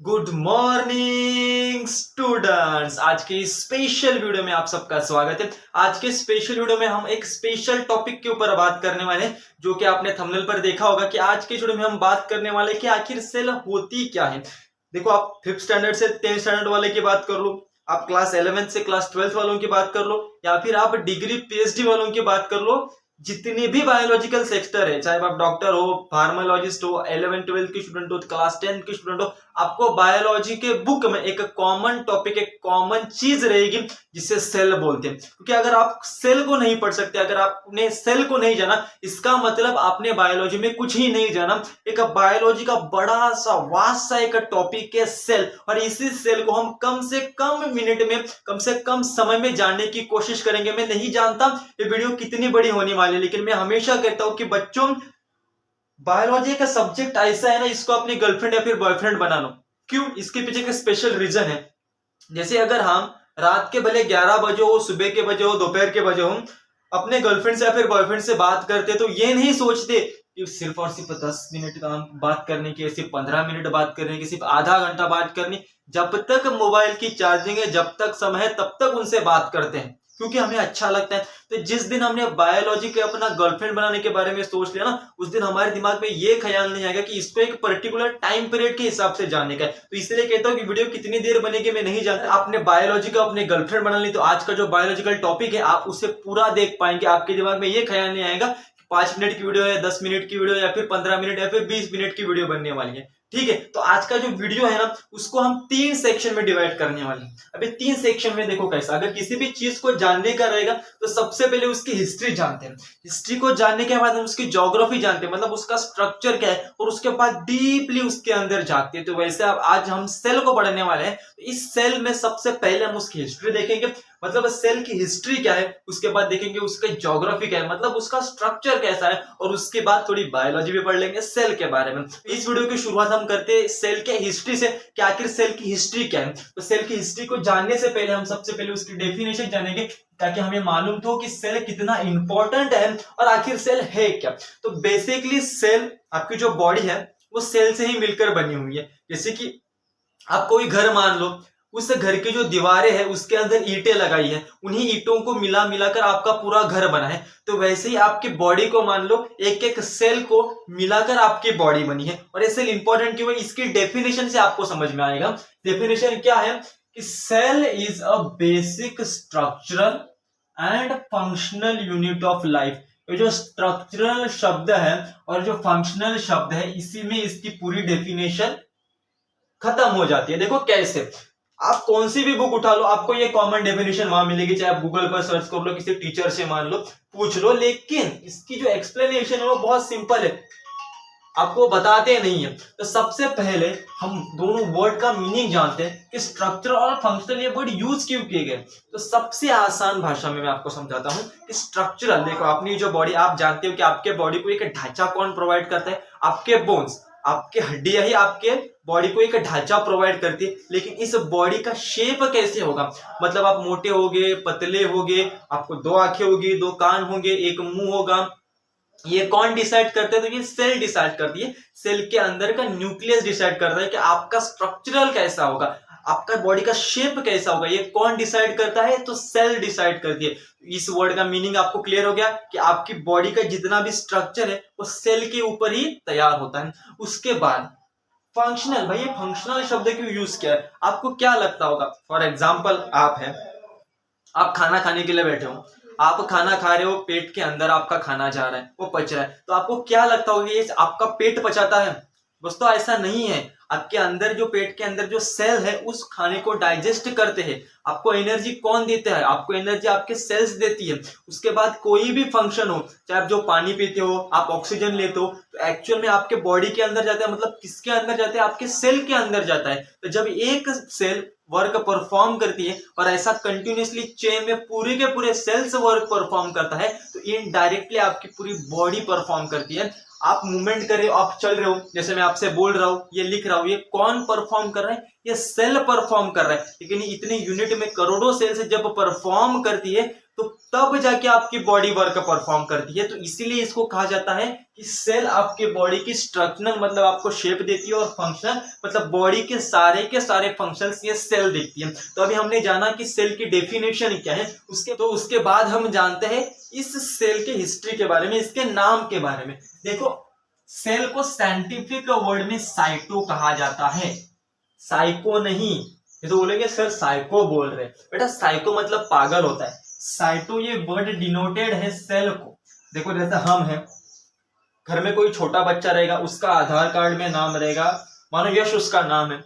Good morning students. आज के special video में आप सबका स्वागत है। आज के स्पेशल वीडियो में हम एक स्पेशल टॉपिक के ऊपर बात करने वाले हैं, जो कि आपने थंबनेल पर देखा होगा कि आज के वीडियो में हम बात करने वाले हैं कि आखिर सेल होती क्या है। देखो, आप 5th स्टैंडर्ड से 10th स्टैंडर्ड वाले की बात कर लो, आप क्लास 11th से क्लास 12th वालों की बात कर लो, या फिर आप डिग्री पीएचडी वालों की बात कर लो। जितने भी बायोलॉजिकल सेक्टर है, चाहे आप डॉक्टर हो, फार्मालॉजिस्ट हो, 11th 12th के स्टूडेंट हो, क्लास 10th के स्टूडेंट हो, आपको बायोलॉजी के बुक में एक कॉमन टॉपिक, एक कॉमन चीज रहेगी जिसे सेल बोलते हैं। क्योंकि अगर आप सेल को नहीं पढ़ सकते, अगर आपने सेल को नहीं जाना, इसका मतलब आपने बायोलॉजी में कुछ ही नहीं जाना। एक बायोलॉजी का बड़ा सा वास्ट सा एक टॉपिक है सेल, और इसी सेल को हम कम से कम मिनट में, कम से कम समय में जानने की कोशिश करेंगे। मैं नहीं जानता ये वीडियो कितनी बड़ी होने वाली है, लेकिन मैं हमेशा कहता हूं कि बच्चों, बायोलॉजी का सब्जेक्ट ऐसा है ना, इसको अपनी गर्लफ्रेंड या फिर बॉयफ्रेंड बना लो। क्यों? इसके पीछे का स्पेशल रीजन है। जैसे अगर हम रात के भले 11 बजे हो, सुबह के बजे हो, दोपहर के बजे हो, अपने गर्लफ्रेंड से या फिर बॉयफ्रेंड से बात करते, तो ये नहीं सोचते कि सिर्फ और सिर्फ 10 मिनट का बात करने की, सिर्फ 15 मिनट बात करने की, सिर्फ आधा घंटा बात करनी। जब तक मोबाइल की चार्जिंग है, जब तक समय है, तब तक उनसे बात करते हैं, क्योंकि हमें अच्छा लगता है। तो जिस दिन हमने बायोलॉजी के अपना गर्लफ्रेंड बनाने के बारे में सोच लिया ना, उस दिन हमारे दिमाग में ये ख्याल नहीं आएगा कि इसको एक पर्टिकुलर टाइम पीरियड के हिसाब से जानने का है। तो इसलिए कहता हूँ कि वीडियो कितनी देर बनेगी मैं नहीं जानता। आपने बायोलॉजी का अपने गर्लफ्रेंड बना ली, तो आज का जो बायोलॉजिकल टॉपिक है आप उसे पूरा देख पाएंगे। आपके दिमाग में ये ख्याल नहीं आएगा कि 5 मिनट की वीडियो है, 10 मिनट की वीडियो, या फिर 15 मिनट, या फिर 20 मिनट की वीडियो बनने वाली है। ठीक है, तो आज का जो वीडियो है ना, उसको हम 3 सेक्शन में डिवाइड करने वाले हैं। अभी 3 सेक्शन में देखो कैसा, अगर किसी भी चीज को जानने का रहेगा तो सबसे पहले उसकी हिस्ट्री जानते हैं। हिस्ट्री को जानने के बाद हम उसकी ज्योग्राफी जानते हैं, मतलब उसका स्ट्रक्चर क्या है, और उसके बाद डीपली उसके अंदर जाते हैं। तो वैसे अब आज हम सेल को पढ़ने वाले हैं, तो इस सेल में सबसे पहले हम उसकी हिस्ट्री देखेंगे, मतलब सेल की हिस्ट्री क्या है। उसके बाद देखेंगे उसका ज्योग्राफी क्या है, मतलब उसका स्ट्रक्चर कैसा है, और उसके बाद थोड़ी बायोलॉजी भी पढ़ लेंगे सेल के बारे में। इस वीडियो की शुरुआत हम करते हैं सेल के हिस्ट्री से कि आखिर सेल की हिस्ट्री क्या है। तो सेल की हिस्ट्री को जानने से पहले हम सबसे पहले उसकी डेफिनेशन जानेंगे, ताकि हमें मालूम हो कि सेल कितना इंपॉर्टेंट है और आखिर सेल है क्या। तो बेसिकली सेल, आपकी जो बॉडी है वो सेल से ही मिलकर बनी हुई है। जैसे कि आप कोई घर मान लो, उस घर की जो दीवारें हैं उसके अंदर ईंटें लगाई है, उन्हीं ईंटों को मिला मिलाकर आपका पूरा घर बना है। तो वैसे ही आपकी बॉडी को मान लो, एक एक सेल को मिलाकर आपकी बॉडी बनी है। और ये सेल इंपॉर्टेंट क्यों है, इसकी डेफिनेशन से आपको समझ में आएगा। डेफिनेशन क्या है कि cell is a basic structural and functional unit of life. ये जो स्ट्रक्चरल शब्द है और जो फंक्शनल शब्द है, इसी में इसकी पूरी डेफिनेशन खत्म हो जाती है। देखो कैसे, आप कौन सी भी बुक उठा लो, आपको ये कॉमन डेफिनेशन वहां मिलेगी। चाहे आप गूगल पर सर्च कर लो, किसी टीचर से मान लो पूछ लो, लेकिन इसकी जो एक्सप्लेनेशन है वो बहुत सिंपल है, आपको बताते नहीं है। तो सबसे पहले हम दोनों वर्ड का मीनिंग जानते हैं कि स्ट्रक्चर और फंक्शनल ये वर्ड यूज क्यों किए गए। तो सबसे आसान भाषा में मैं आपको समझाता हूं कि स्ट्रक्चरल, देखो अपनी जो बॉडी, आप जानते हो कि आपके बॉडी को एक ढांचा कौन प्रोवाइड करता है, आपके बोन्स, आपके हड्डियां ही आपके बॉडी को एक ढांचा प्रोवाइड करती है। लेकिन इस बॉडी का शेप कैसे होगा, मतलब आप मोटे होगे, पतले होगे, आपको 2 आंखें होगी, 2 कान होंगे, एक मुंह होगा, ये कौन डिसाइड करते हैं? तो ये सेल डिसाइड करती है। सेल के अंदर का न्यूक्लियस डिसाइड करता है कि आपका स्ट्रक्चरल कैसा होगा, आपका बॉडी का शेप कैसा होगा। ये कौन डिसाइड करता है? तो सेल डिसाइड करती है। इस वर्ड का मीनिंग आपको क्लियर हो गया कि आपकी बॉडी का जितना भी स्ट्रक्चर है वो सेल के ऊपर ही तैयार होता है। उसके बाद फंक्शनल, भाई ये फंक्शनल शब्द क्यों यूज किया है, आपको क्या लगता होगा? फॉर एग्जाम्पल, आप खाना खाने के लिए बैठे हो, आप खाना खा रहे हो, पेट के अंदर आपका खाना जा रहा है, वो पच रहा है, तो आपको क्या लगता होगा ये आपका पेट पचाता है? दोस्तों ऐसा नहीं है। आपके अंदर जो, पेट के अंदर जो सेल है उस खाने को डाइजेस्ट करते हैं। आपको एनर्जी कौन देता है? आपको एनर्जी आपके सेल्स देती है। उसके बाद कोई भी फंक्शन हो, चाहे आप जो पानी पीते हो, आप ऑक्सीजन लेते हो, तो एक्चुअल में आपके बॉडी के अंदर जाता है, मतलब किसके अंदर जाता है? आपके सेल के अंदर जाता है। तो जब एक सेल वर्क परफॉर्म करती है और ऐसा कंटिन्यूसली चेन में पूरे के पूरे सेल्स वर्क परफॉर्म करता है, तो इनडायरेक्टली आपकी पूरी बॉडी परफॉर्म करती है। आप मूवमेंट कर रहे हो, आप चल रहे हो, जैसे मैं आपसे बोल रहा हूं, ये लिख रहा हूं, ये कौन परफॉर्म कर रहा है? ये सेल परफॉर्म कर रहा है। लेकिन इतने यूनिट में करोड़ों सेल्स जब परफॉर्म करती है, तो तब जाके आपकी बॉडी वर्क परफॉर्म करती है। तो इसीलिए इसको कहा जाता है कि सेल आपके बॉडी की स्ट्रक्चरल मतलब आपको शेप देती है और फंक्शन मतलब बॉडी के सारे फंक्शंस ये सेल देखती है। तो अभी हमने जाना कि सेल की डेफिनेशन क्या है, उसके बाद हम जानते हैं इस सेल के हिस्ट्री के बारे में, इसके नाम के बारे में। देखो, सेल को साइंटिफिक वर्ड में साइटो कहा जाता है, साइको नहीं। ये तो बोलेंगे सर साइको बोल रहे, बेटा साइको मतलब पागल होता है। साइटो ये वर्ड डिनोटेड है सेल को। देखो जैसे हम हैं, घर में कोई छोटा बच्चा रहेगा, उसका आधार कार्ड में नाम रहेगा, मानो यश उसका नाम है,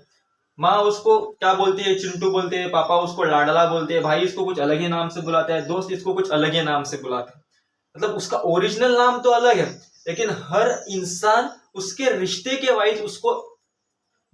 माँ उसको क्या बोलती है, चिंटू बोलते हैं, पापा उसको लाडला बोलते हैं, भाई इसको कुछ अलग ही नाम से बुलाता है, दोस्त इसको कुछ अलग ही नाम से बुलाता है। मतलब उसका ओरिजिनल नाम तो अलग है, लेकिन हर इंसान उसके रिश्ते के वाइज उसको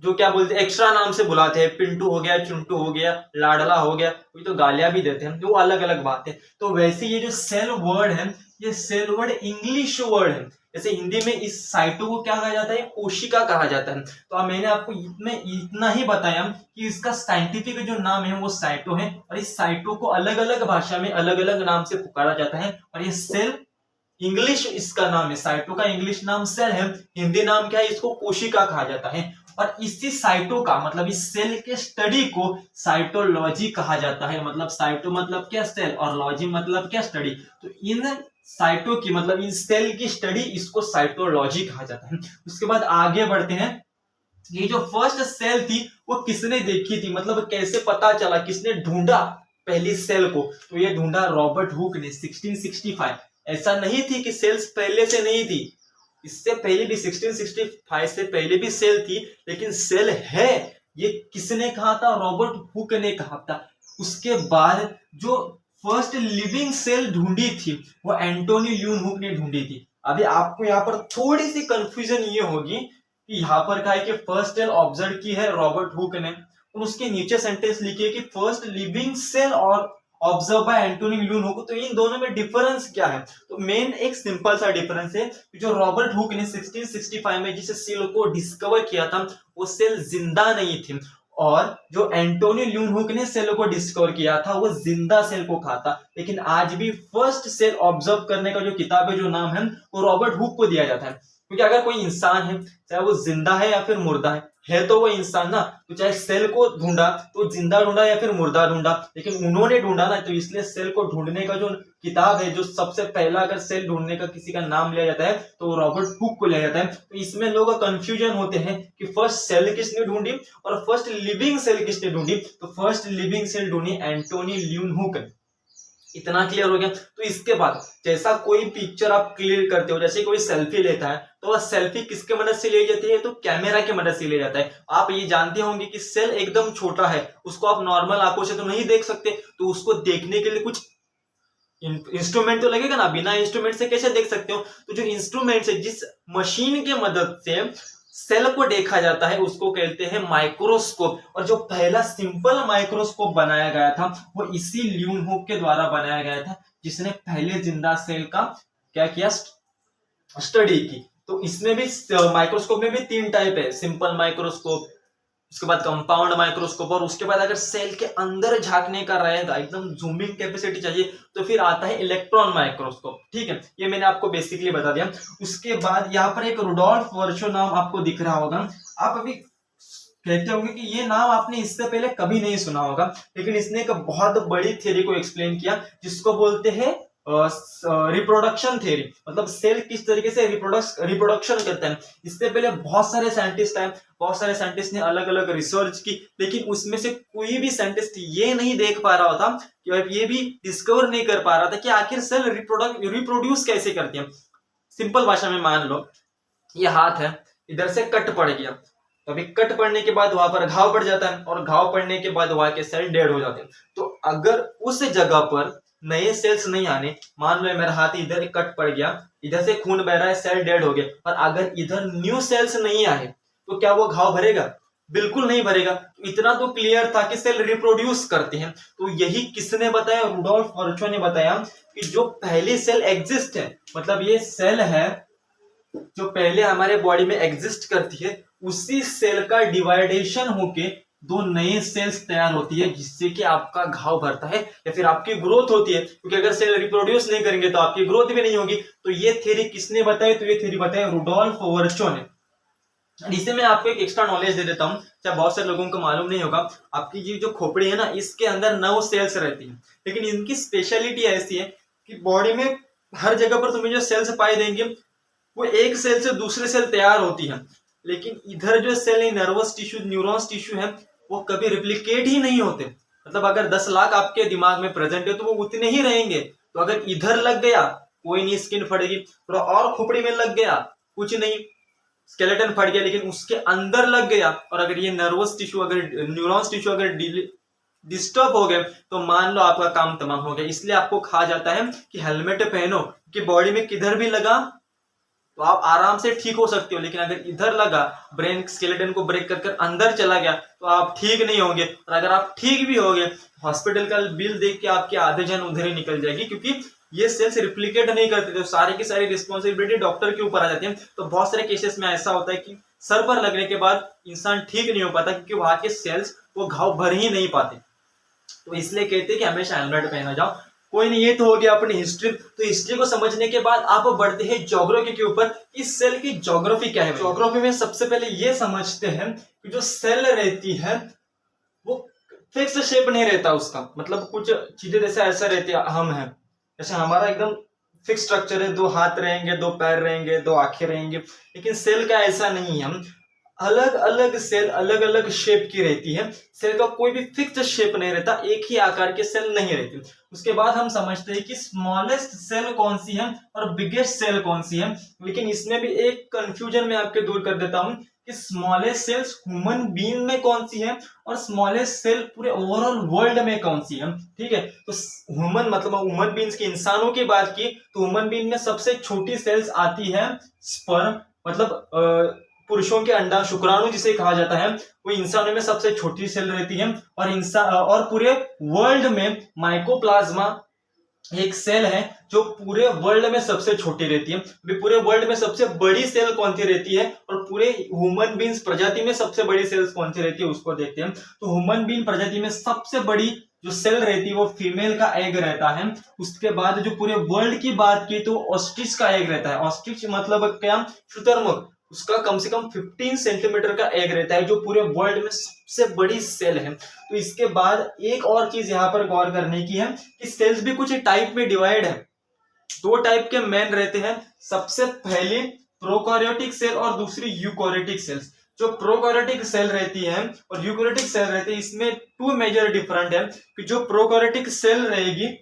जो क्या बोलते हैं एक्स्ट्रा नाम से बुलाते हैं। पिंटू हो गया, चिंटू हो गया, लाडला हो गया, कोई तो गालियां भी देते हैं, तो वो अलग अलग बात है। तो वैसे ये जो सेल वर्ड है, ये सेल वर्ड इंग्लिश वर्ड है। जैसे हिंदी में इस साइटो को क्या कहा जाता है, कोशिका कहा जाता है। तो अब मैंने आपको इतना ही बताया कि इसका साइंटिफिक जो नाम है वो साइटो है, और इस साइटो को अलग अलग भाषा में अलग अलग नाम से पुकारा जाता है। और ये सेल इंग्लिश इसका नाम है, साइटो का इंग्लिश नाम सेल है, हिंदी नाम क्या है, इसको कोशिका कहा जाता है। और इसी साइटो का मतलब इस सेल के स्टडी को साइटोलॉजी कहा जाता है। मतलब साइटो मतलब क्या, सेल, और लॉजी मतलब क्या, स्टडी। तो इन साइटो की मतलब इन सेल की स्टडी इसको साइटोलॉजी कहा जाता है। उसके बाद आगे बढ़ते हैं, ये जो फर्स्ट सेल थी वो किसने देखी थी, मतलब कैसे पता चला, किसने ढूंढा पहली सेल को। तो ये ढूंढा रॉबर्ट हुक ने 1665। ऐसा नहीं थी कि सेल्स पहले से नहीं थी, इससे पहले भी 1665 से पहले भी सेल थी, लेकिन सेल है ये किसने कहा था, रॉबर्ट हुक ने कहा था। उसके बाद जो फर्स्ट लिविंग सेल ढूंढी थी वो एंटोनी ल्यून हुक ने ढूंढी थी। अभी आपको यहाँ पर थोड़ी सी कंफ्यूजन ये होगी कि यहाँ पर कहा है कि फर्स्ट सेल ऑब्जर्व की है रॉबर्ट हुक ने, और उसके नीचे सेंटेंस लिखिए कि फर्स्ट लिविंग सेल और ऑब्जर्व बाय एंटोनी ल्यून हुक। तो इन दोनों में डिफरेंस क्या है, तो मेन एक सिंपल सा डिफरेंस है, जो रॉबर्ट हुक ने 1665 में जिस सेल को डिस्कवर किया था वो सेल जिंदा नहीं थी, और जो एंटोनी ल्यून हुक ने सेल को डिस्कवर किया था वो जिंदा सेल को कहा था। लेकिन आज भी फर्स्ट सेल ऑब्जर्व करने का जो किताब है, जो नाम है, वो रॉबर्ट हुक को दिया जाता है। क्योंकि अगर कोई इंसान है, चाहे वो जिंदा है या फिर मुर्दा है तो वो इंसान ना, तो चाहे सेल को ढूंढा तो जिंदा ढूंढा या फिर मुर्दा ढूंढा, लेकिन उन्होंने ढूंढा ना, तो इसलिए सेल को ढूंढने का जो किताब है, जो सबसे पहला अगर सेल ढूंढने का किसी का नाम लिया जाता है तो रॉबर्ट हुक को लिया जाता है। तो इसमें लोग कंफ्यूजन होते हैं कि फर्स्ट सेल किसने ढूंढी और फर्स्ट लिविंग सेल किसने ढूंढी। तो फर्स्ट लिविंग सेल ढूंढी एंटोनी ल्यून हुक। इतना क्लियर हो गया। तो इसके बाद जैसा कोई पिक्चर आप क्लियर करते हो, जैसे कोई सेल्फी लेता है तो वह सेल्फी किसके मदद से ली जाती है, तो कैमरा की मदद से लिया जाता है। आप ये जानते होंगे कि सेल एकदम छोटा है, उसको आप नॉर्मल आंखों से तो नहीं देख सकते, तो उसको देखने के लिए कुछ इंस्ट्रूमेंट तो लगेगा ना, बिना इंस्ट्रूमेंट से कैसे देख सकते हो। तो जो इंस्ट्रूमेंट है, जिस मशीन के मदद से सेल को देखा जाता है उसको कहते हैं माइक्रोस्कोप। और जो पहला सिंपल माइक्रोस्कोप बनाया गया था वो इसी ल्यून हुक के द्वारा बनाया गया था, जिसने पहले जिंदा सेल का क्या किया, स्टडी की। तो इसमें भी माइक्रोस्कोप में भी 3 टाइप है, सिंपल माइक्रोस्कोप, उसके बाद कंपाउंड माइक्रोस्कोप, और उसके बाद अगर सेल के अंदर झांकने का रहेगा, एकदम जूमिंग कैपेसिटी चाहिए, तो फिर आता है इलेक्ट्रॉन माइक्रोस्कोप। ठीक है, ये मैंने आपको बेसिकली बता दिया। उसके बाद यहाँ पर एक रुडोल्फ वर्चो नाम आपको दिख रहा होगा। आप अभी कहते होंगे कि ये नाम आपने इससे पहले कभी नहीं सुना होगा, लेकिन इसने एक बहुत बड़ी थ्योरी को एक्सप्लेन किया जिसको बोलते हैं रिप्रोडक्शन थ्योरी। मतलब सेल किस तरीके से रिप्रोडक्शन करते हैं। इससे पहले बहुत सारे साइंटिस्ट हैं, बहुत सारे साइंटिस्ट ने अलग अलग रिसर्च की, लेकिन उसमें से कोई भी साइंटिस्ट ये नहीं देख पा रहा था कि ये भी डिस्कवर नहीं कर पा रहा था कि आखिर सेल रिप्रोड्यूस कैसे करती है। सिंपल भाषा में मान लो ये हाथ है, इधर से कट पड़ गया, तो अभी कट पड़ने के बाद वहां पर घाव पड़ जाता है, और घाव पड़ने के बाद वहां के सेल डेड हो जाते हैं। तो अगर उस जगह पर नए सेल्स नहीं आने, मान लो मेरा हाथ इधर कट पड़ गया, इधर से खून बह रहा है, सेल डेड हो गया, और अगर इधर न्यू सेल्स नहीं आए तो क्या वो घाव भरेगा? बिल्कुल नहीं भरेगा। तो इतना तो क्लियर था कि सेल रिप्रोड्यूस करते हैं। तो यही किसने बताया? रुडोल्फ वर्चो ने बताया कि जो पहली सेल एग्जिस्ट है, मतलब ये सेल है जो पहले हमारे बॉडी में एग्जिस्ट करती है, उसी सेल का डिवाइडेशन होके दो नए सेल्स तैयार होती है जिससे कि आपका घाव भरता है या फिर आपकी ग्रोथ होती है, क्योंकि अगर सेल रिप्रोड्यूस नहीं करेंगे तो आपकी ग्रोथ भी नहीं होगी। तो ये थ्योरी किसने बताई? तो ये थ्योरी बताई रुडोल्फ वर्चो ने। इसे मैं आपको एक एक्स्ट्रा नॉलेज दे देता हूँ, चाहे बहुत सारे लोगों को मालूम नहीं होगा। आपकी ये जो खोपड़ी है ना, इसके अंदर 9 सेल्स रहती है, लेकिन इनकी स्पेशलिटी ऐसी है कि बॉडी में हर जगह पर तुम्हें जो सेल्स पाई देंगे वो एक सेल से दूसरे सेल तैयार होती है, लेकिन इधर जो सेल है, नर्वस टिश्यू, न्यूरॉन्स टिश्यू है, वो कभी रिप्लिकेट ही नहीं होते। मतलब अगर 10 लाख आपके दिमाग में प्रेजेंट है तो वो उतने ही रहेंगे। तो अगर इधर लग गया कोई नहीं, स्किन फटेगी, थोड़ा और खोपड़ी में लग गया कुछ नहीं, स्केलेटन फट गया, लेकिन उसके अंदर लग गया और अगर ये नर्वस टिश्यू, अगर न्यूरॉन्स टिश्यू अगर डिस्टर्ब हो गए तो मान लो आपका काम तमाम हो गया। इसलिए आपको कहा जाता है कि हेलमेट पहनो, कि बॉडी में किधर भी लगा तो आप आराम से ठीक हो सकते हो, लेकिन अगर इधर लगा, ब्रेन स्केलेटन को ब्रेक कर कर अंदर चला गया तो आप ठीक नहीं होंगे। और अगर आप ठीक भी होंगे, हॉस्पिटल का बिल देख के आपकी आधे जान उधर ही निकल जाएगी, क्योंकि ये सेल्स रिप्लिकेट नहीं करते, तो सारी की सारी रिस्पॉन्सिबिलिटी डॉक्टर के ऊपर आ जाती है। तो बहुत सारे केसेस में ऐसा होता है कि सर पर लगने के बाद इंसान ठीक नहीं हो पाता, क्योंकि वहां के सेल्स वो घाव भर ही नहीं पाते। तो इसलिए कहते हैं कि हमेशा हेलमेट पहना जाओ। कोई नहीं, ये तो हो गया अपनी हिस्ट्री। तो हिस्ट्री को समझने के बाद आप बढ़ते हैं ज्योग्राफी के ऊपर। इस सेल की ज्योग्राफी क्या है? ज्योग्राफी में सबसे पहले ये समझते हैं कि जो सेल रहती है वो फिक्स शेप नहीं रहता उसका, मतलब कुछ चीजें जैसे ऐसा रहती है, हम है जैसे हमारा एकदम फिक्स स्ट्रक्चर है, 2 हाथ रहेंगे, 2 पैर रहेंगे, 2 आंखें रहेंगे, लेकिन सेल का ऐसा नहीं है। हम अलग अलग सेल अलग अलग शेप की रहती है। सेल का कोई भी फिक्स शेप नहीं रहता, एक ही आकार के सेल नहीं रहती। उसके बाद हम समझते हैं कि स्मॉलेस्ट सेल कौन सी है और बिगेस्ट सेल कौन सी है। लेकिन इसमें भी एक कंफ्यूजन मैं आपके दूर कर देता हूं कि स्मॉलेस्ट सेल्स ह्यूमन बीइंग में कौन सी है और स्मॉलेस्ट सेल पूरे ओवरऑल वर्ल्ड में कौन सी है। ठीक है, तो ह्यूमन मतलब ह्यूमन बीइंग्स की, इंसानों की बात की तो ह्यूमन बीइंग में सबसे छोटी सेल्स आती है स्पर्म, मतलब पुरुषों के अंडा, शुक्राणु जिसे कहा जाता है, वो इंसानों में सबसे छोटी सेल रहती है। और इंसान और पूरे वर्ल्ड में माइकोप्लाज्मा एक सेल है जो पूरे वर्ल्ड में सबसे छोटी रहती है। पूरे वर्ल्ड में सबसे बड़ी सेल कौन सी रहती है और पूरे ह्यूमन बीइंग्स प्रजाति में सबसे बड़ी सेल्स कौन सी रहती है उसको देखते हैं। तो ह्यूमन बीइंग प्रजाति में सबसे बड़ी जो सेल रहती है वो फीमेल का एग रहता है। उसके बाद जो पूरे वर्ल्ड की बात की तो ऑस्ट्रिच का एग रहता है। ऑस्ट्रिच मतलब क्या? शुतुरमुर्ग। उसका कम से कम 15 सेंटीमीटर का एग रहता है, जो पूरे वर्ल्ड में सबसे बड़ी सेल है। तो इसके बाद एक और चीज यहाँ पर गौर करने की है कि सेल्स भी कुछ टाइप में डिवाइड है। 2 टाइप के मेन रहते हैं। सबसे पहले प्रोकैरियोटिक सेल और दूसरी यूकैरियोटिक सेल्स। जो प्रोकैरियोटिक सेल रहती है और यूकैरियोटिक सेल रहती है, इसमें 2 मेजर डिफरेंट है कि जो प्रोकैरियोटिक सेल रहेगी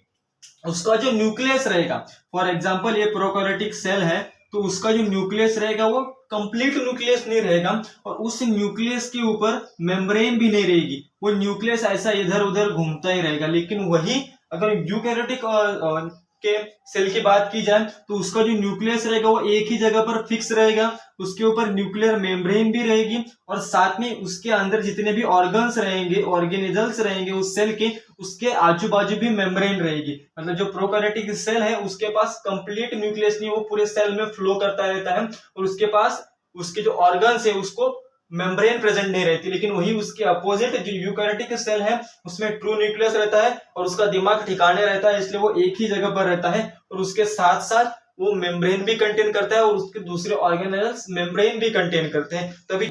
उसका जो न्यूक्लियस रहेगा, फॉर एग्जांपल ये प्रोकैरियोटिक सेल है तो उसका जो न्यूक्लियस रहेगा वो कंप्लीट न्यूक्लियस नहीं रहेगा और उस न्यूक्लियस के ऊपर मेम्ब्रेन भी नहीं रहेगी। वो न्यूक्लियस ऐसा इधर उधर घूमता ही रहेगा। लेकिन वही अगर यूकैरियोटिक के सेल की बात की जाए तो उसका जो न्यूक्लियस रहेगा वो एक ही जगह पर फिक्स रहेगा, उसके ऊपर न्यूक्लियर मेम्ब्रेन भी रहेगी और साथ में उसके अंदर जितने भी ऑर्गन्स रहेंगे, ऑर्गेनिजल्स रहेंगे उस सेल के, उसके आजू बाजू भी मेम्ब्रेन रहेगी। मतलब जो प्रोकैरियोटिक सेल है उसके पास कंप्लीट न्यूक्लियस नहीं, वो पूरे सेल में फ्लो करता रहता है और उसके पास उसके जो ऑर्गन्स है उसको मेम्ब्रेन प्रेजेंट नहीं रहती। लेकिन वही उसके अपोजिट जो यूकैरियोटिक सेल है उसमें ट्रू न्यूक्लियस रहता है और उसका दिमाग ठिकाने रहता है, इसलिए वो एक ही जगह पर रहता है और उसके साथ साथ वो मेम्ब्रेन भी कंटेन करता है और उसके दूसरे ऑर्गेनेल्स मेम्ब्रेन भी कंटेन करते हैं। तभी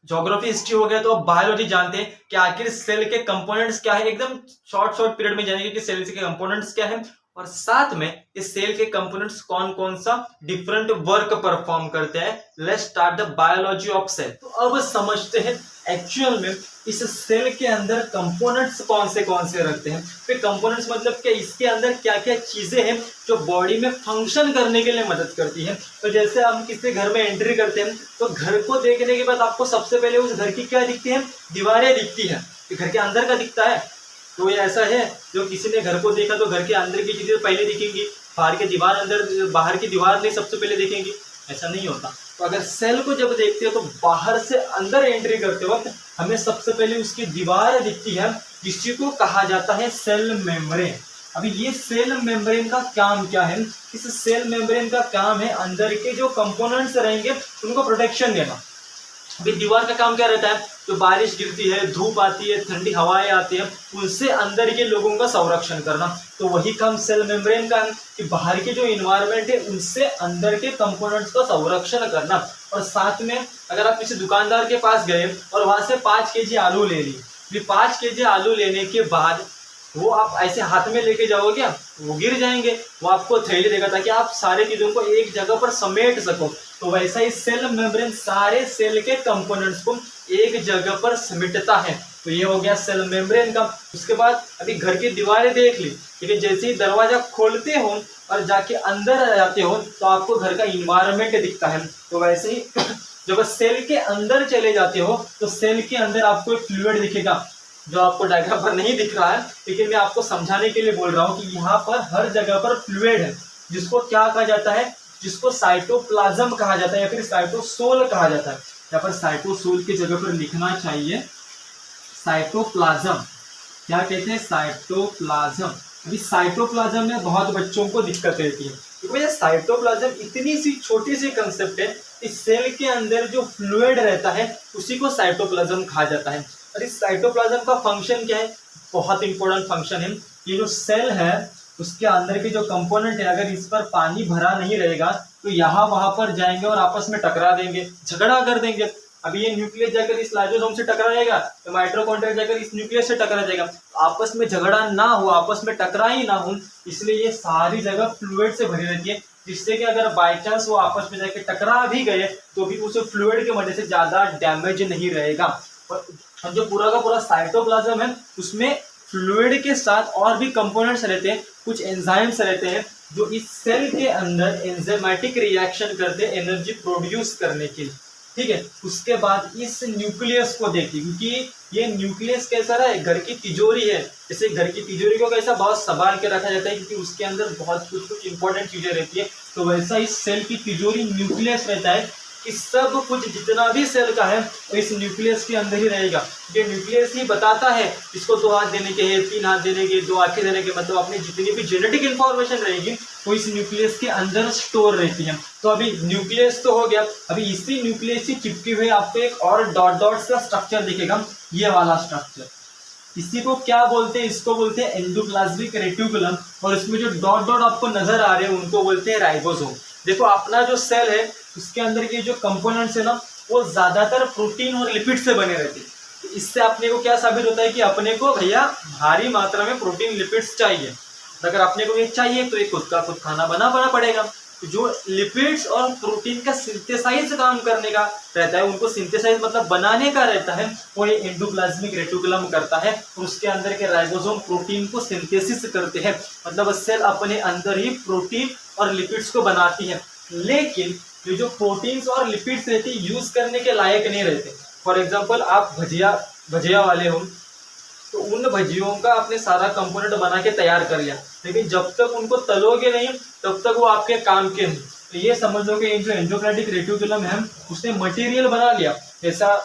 ज्योग्राफी हिस्ट्री हो गया तो अब बायोलॉजी जानते हैं कि आखिर सेल के कंपोनेंट्स क्या है। एकदम शॉर्ट पीरियड में जानेंगे कि सेल के कंपोनेंट्स क्या है और साथ में इस सेल के कंपोनेंट्स कौन कौन सा डिफरेंट वर्क परफॉर्म करते हैं। Let's start the biology of cell. तो अब समझते हैं एक्चुअल में इस सेल के अंदर कंपोनेंट्स कौन से रखते हैं। फिर कंपोनेंट्स मतलब क्या, इसके अंदर क्या क्या चीजें हैं जो बॉडी में फंक्शन करने के लिए मदद करती है। तो जैसे हम किसी घर में एंट्री करते हैं तो घर को देखने के बाद आपको सबसे पहले उस घर की क्या दिखती है? दीवारें दिखती है। घर के अंदर का दिखता है? तो ये ऐसा है, जो किसी ने घर को देखा तो घर के अंदर की चीजें पहले दिखेंगी, बाहर की दीवार नहीं सबसे पहले देखेंगी, ऐसा नहीं होता। तो अगर सेल को जब देखते हो तो बाहर से अंदर एंट्री करते वक्त हमें सबसे पहले उसकी दीवार दिखती है, जिसको कहा जाता है सेल मेम्ब्रेन। अभी ये सेल मेम्ब्रेन का काम क्या है? इस सेल मेम्ब्रेन का काम है अंदर के जो कंपोनेंट्स रहेंगे उनको प्रोटेक्शन देना। अभी दीवार का काम क्या रहता है? तो बारिश गिरती है, धूप आती है, ठंडी हवाएं आती है, उनसे अंदर के लोगों का संरक्षण करना। तो वही काम सेल मेम्ब्रेन का है कि बाहर के जो इन्वायरमेंट है उनसे अंदर के कंपोनेंट्स का संरक्षण करना। और साथ में अगर आप किसी दुकानदार के पास गए और वहां से 5 केजी आलू ले ली, 5 केजी आलू लेने के बाद वो आप ऐसे हाथ में लेके जाओगे क्या, वो गिर जाएंगे। वो आपको थैली देगा ताकि आप सारे चीजों को एक जगह पर समेट सको। तो वैसा ही सेल मेम्ब्रेन सारे सेल के कंपोनेंट्स को एक जगह पर समेटता है। तो ये हो गया सेल मेम्ब्रेन का। उसके बाद अभी घर की दीवारें देख ली, ठीक है, जैसे ही दरवाजा खोलते हो और जाके अंदर आ जाते हो तो आपको घर का इन्वायरमेंट दिखता है। तो वैसे ही जब सेल के अंदर चले जाते हो तो सेल के अंदर आपको एक फ्लूइड दिखेगा, जो आपको डायग्राम पर नहीं दिख रहा है, लेकिन मैं आपको समझाने के लिए बोल रहा हूँ कि यहाँ पर हर जगह पर फ्लूइड है, जिसको क्या कहा जाता है, जिसको साइटोप्लाज्म कहा जाता है या फिर साइटोसोल कहा जाता है। यहाँ पर साइटोसोल की जगह पर लिखना चाहिए साइटोप्लाज्म। क्या कहते हैं, साइटोप्लाज्म। अभी साइटोप्लाज्म में बहुत बच्चों को दिक्कत रहती है क्योंकि साइटोप्लाज्म इतनी सी छोटी सी कंसेप्ट है, इस सेल के अंदर जो फ्लूइड रहता है उसी को साइटोप्लाज्म कहा जाता है। और इस साइटोप्लाज्म का फंक्शन क्या है, बहुत इंपॉर्टेंट फंक्शन है। ये जो सेल है उसके अंदर के जो कंपोनेंट है, अगर इस पर पानी भरा नहीं रहेगा तो यहाँ वहां पर जाएंगे और आपस में टकरा देंगे, झगड़ा कर देंगे। अभी ये न्यूक्लियस जाकर इस लाइसोसोम से टकराएगा तो माइटोकॉन्ड्रिया जाकर इस न्यूक्लियस से टकरा जाएगा। आपस में झगड़ा ना हो, आपस में टकरा ही ना हो, इसलिए ये सारी जगह फ्लूइड से भरी रहती है, जिससे कि अगर बाई चांस वो आपस में जाके टकरा भी गए तो भी उसे फ्लूइड के वजह से ज्यादा डैमेज नहीं रहेगा। और जो पूरा का पूरा साइटोप्लाज्म है उसमें फ्लूइड के साथ और भी कंपोनेंट्स रहते हैं, कुछ एंजाइम्स रहते हैं जो इस सेल के अंदर एंजाइमेटिक रिएक्शन करते हैं एनर्जी प्रोड्यूस करने के लिए, ठीक है। उसके बाद इस न्यूक्लियस को देखिए, क्योंकि ये न्यूक्लियस कैसा है, घर की तिजोरी है। जैसे घर की तिजोरी को कैसा बहुत संभाल के रखा जाता है क्योंकि उसके अंदर बहुत कुछ इंपॉर्टेंट चीजें रहती है, तो वैसा इस सेल की तिजोरी न्यूक्लियस रहता है। इस सब कुछ जितना भी सेल का है वो इस न्यूक्लियस के अंदर ही रहेगा। ये न्यूक्लियस ही बताता है इसको 2 हाथ देने के हैं, 3 हाथ देने के, 2 आंखें देने के, मतलब अपनी जितनी भी जेनेटिक इंफॉर्मेशन रहेगी वो इस न्यूक्लियस के अंदर स्टोर रहती है। तो अभी न्यूक्लियस तो हो गया, अभी इसी न्यूक्लियस से चिपके हुए आपको एक और डॉट डॉट का स्ट्रक्चर दिखेगा, ये वाला स्ट्रक्चर। इसी को क्या बोलते हैं, इसको बोलते हैं एंडोप्लाज्मिक रेटिकुलम। और इसमें जो डॉट डॉट आपको नजर आ रहे हैं उनको बोलते हैं राइबोसोम। देखो अपना जो सेल है उसके अंदर के जो कंपोनेंट्स है ना वो ज्यादातर प्रोटीन और लिपिड से बने रहते हैं। तो इससे अपने को क्या साबित होता है कि अपने को भैया भारी मात्रा में प्रोटीन लिपिड्स चाहिए। अगर अपने को ये चाहिए तो ये खुद का खुद खाना बनाना पड़ेगा। तो जो लिपिड्स और प्रोटीन का सिंथेसाइज काम करने का रहता है, उनको सिंथेसाइज मतलब बनाने का रहता है, वो ये एंडोप्लाज्मिक रेटिकुलम करता है। और उसके अंदर के राइबोसोम प्रोटीन को सिंथेसिस करते हैं, मतलब सेल अपने अंदर ही प्रोटीन और लिपिड्स को बनाती है। लेकिन ये जो प्रोटीन्स और लिपिड्स रहते हैं यूज करने के लायक नहीं रहते। फॉर एग्जाम्पल आप भजिया वाले हो तो उन भजियों का आपने सारा कंपोनेंट बना के तैयार कर लिया, लेकिन जब तक उनको तलोगे नहीं तब तक वो आपके काम के नहीं। तो ये समझ लो कि जो एंडोप्लाज्मिक रेटिकुलम है उसने मटेरियल बना लिया। ऐसा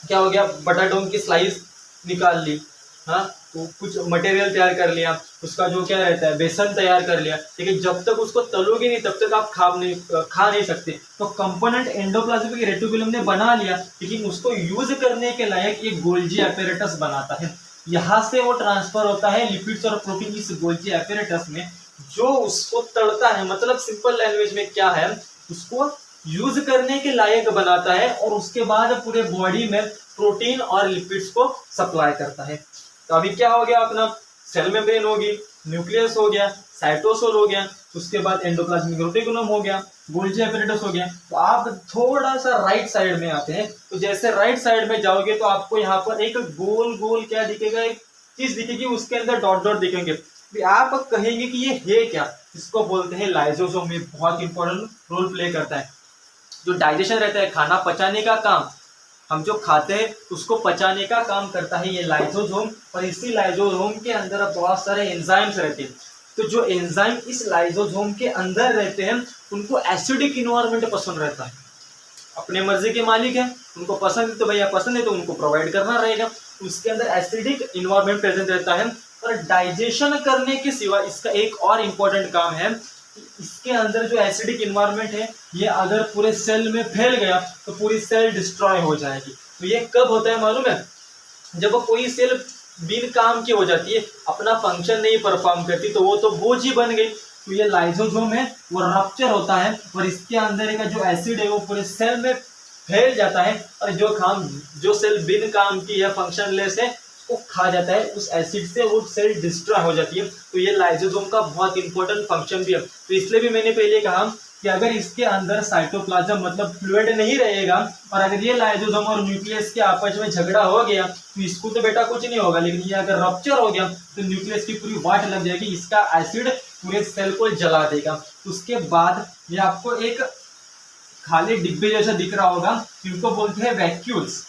क्या हो गया, बटाटों की स्लाइस निकाल ली, हाँ, तो कुछ मटेरियल तैयार कर लिया, उसका जो क्या रहता है बेसन तैयार कर लिया, लेकिन जब तक उसको तलोगे नहीं तब तक आप खा नहीं सकते। तो कंपोनेंट एंडोप्लाज्मिक रेटिकुलम ने बना लिया, लेकिन उसको यूज करने के लायक एक गोल्जी एपेरेटस बनाता है। यहाँ से वो ट्रांसफर होता है लिपिड्स और प्रोटीन इस गोल्जी एपेरेटस में, जो उसको तड़ता है। मतलब सिंपल लैंग्वेज में क्या है, उसको यूज करने के लायक बनाता है और उसके बाद पूरे बॉडी में प्रोटीन और लिपिड्स को सप्लाई करता है। तो अभी क्या हो गया, अपना सेल मेम्ब्रेन होगी, न्यूक्लियस हो गया, साइटोसोल हो गया, उसके बाद एंडोप्लाज्मिक रेटिकुलम हो गया, गोल्जी एपेरेटस हो गया। तो आप थोड़ा सा राइट साइड में आते हैं, तो जैसे राइट साइड में जाओगे तो आपको यहाँ पर एक गोल गोल क्या दिखेगा, एक चीज दिखेगी, उसके अंदर डॉट डॉट दिखेंगे। आप कहेंगे कि ये है क्या, इसको बोलते हैं लाइसोसोम। ये बहुत इंपॉर्टेंट रोल प्ले करता है। जो डाइजेशन रहता है, खाना पचाने का काम, हम जो खाते हैं उसको पचाने का काम करता है ये लाइसोसोम। और इसी लाइसोसोम के अंदर बहुत सारे एंजाइम्स रहते हैं। तो जो एंजाइम इस लाइसोसोम के अंदर रहते हैं उनको एसिडिक इन्वायरमेंट पसंद रहता है। अपने मर्जी के मालिक है, उनको पसंद है तो भैया पसंद है तो उनको प्रोवाइड करना रहेगा। उसके अंदर एसिडिक इन्वायरमेंट प्रेजेंट रहता है। और डाइजेशन करने के सिवा इसका एक और इम्पोर्टेंट काम है, इसके अंदर जो एसिडिक इन्वायरमेंट है ये अगर पूरे सेल में फैल गया तो पूरी सेल डिस्ट्रॉय हो जाएगी। तो ये कब होता है मालूम है? जब कोई सेल बिन काम की हो जाती है, अपना फंक्शन नहीं परफॉर्म करती, तो वो तो बोझ ही बन गई। तो ये लाइसोसोम है वो रप्चर होता है और इसके अंदर का जो एसिड है वो पूरे सेल में फैल जाता है और जो सेल बिन काम की है, फंक्शनलेस है, वो खा जाता है। उस एसिड से वो सेल डिस्ट्रॉय हो जाती है। तो ये लाइसोसोम का बहुत इंपॉर्टेंट फंक्शन भी है। तो इसलिए भी मैंने पहले कहा कि अगर इसके अंदर साइटोप्लाज्म मतलब फ्लूइड नहीं रहेगा और अगर ये लाइसोसोम और न्यूक्लियस के आपस में झगड़ा हो गया तो इसको तो बेटा कुछ नहीं होगा, लेकिन ये अगर रप्चर हो गया तो न्यूक्लियस की पूरी वाट लग जाएगी, इसका एसिड पूरे सेल को जला देगा। उसके बाद ये आपको एक खाली डिब्बे जैसा दिख रहा होगा, इनको बोलते हैं वैक्यूल्स।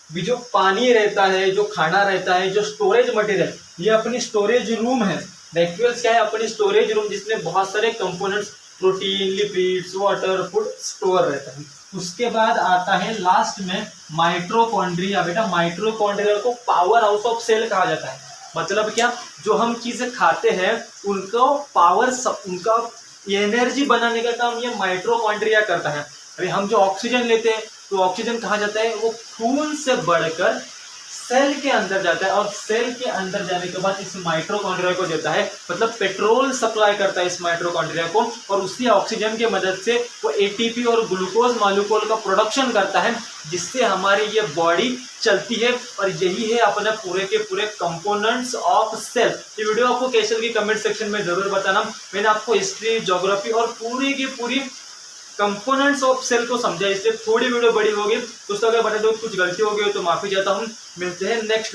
भी जो पानी रहता है, जो खाना रहता है, जो स्टोरेज मटेरियल, ये अपनी स्टोरेज रूम है। वैक्यूल्स क्या है? अपनी स्टोरेज रूम जिसमें बहुत सारे components, protein, lipids, water, food store रहता है। उसके बाद आता है लास्ट में माइटोकॉन्ड्रिया। बेटा माइटोकॉन्ड्रिया को पावर हाउस ऑफ सेल कहा जाता है। मतलब क्या? जो हम चीजें खाते हैं उनको उनका एनर्जी बनाने का काम ये माइटोकॉन्ड्रिया करता है। अभी हम जो ऑक्सीजन लेते हैं तो ऑक्सीजन कहाँ जाता है? वो खून से बढ़कर सेल के अंदर जाता है और सेल के अंदर जाने के बाद इस माइटोकॉन्ड्रिया को देता है, मतलब पेट्रोल सप्लाई करता है इस माइटोकॉन्ड्रिया को, और उसी ऑक्सीजन के मदद से वो एटीपी और ग्लूकोज मॉलिक्यूल का प्रोडक्शन करता है, जिससे हमारी ये बॉडी चलती है। और यही है अपने पूरे के पूरे कंपोनेंट्स ऑफ सेल। ये वीडियो आपको कैसे लगी कमेंट सेक्शन में जरूर बताना। मैंने आपको हिस्ट्री, ज्योग्राफी और पूरी की पूरी कंपोनेंट्स ऑफ सेल को समझा, इसलिए थोड़ी वीडियो बड़ी होगी। दोस्तों अगर बता दो कुछ गलती हो गई तो माफी चाहता हूँ। मिलते हैं नेक्स्ट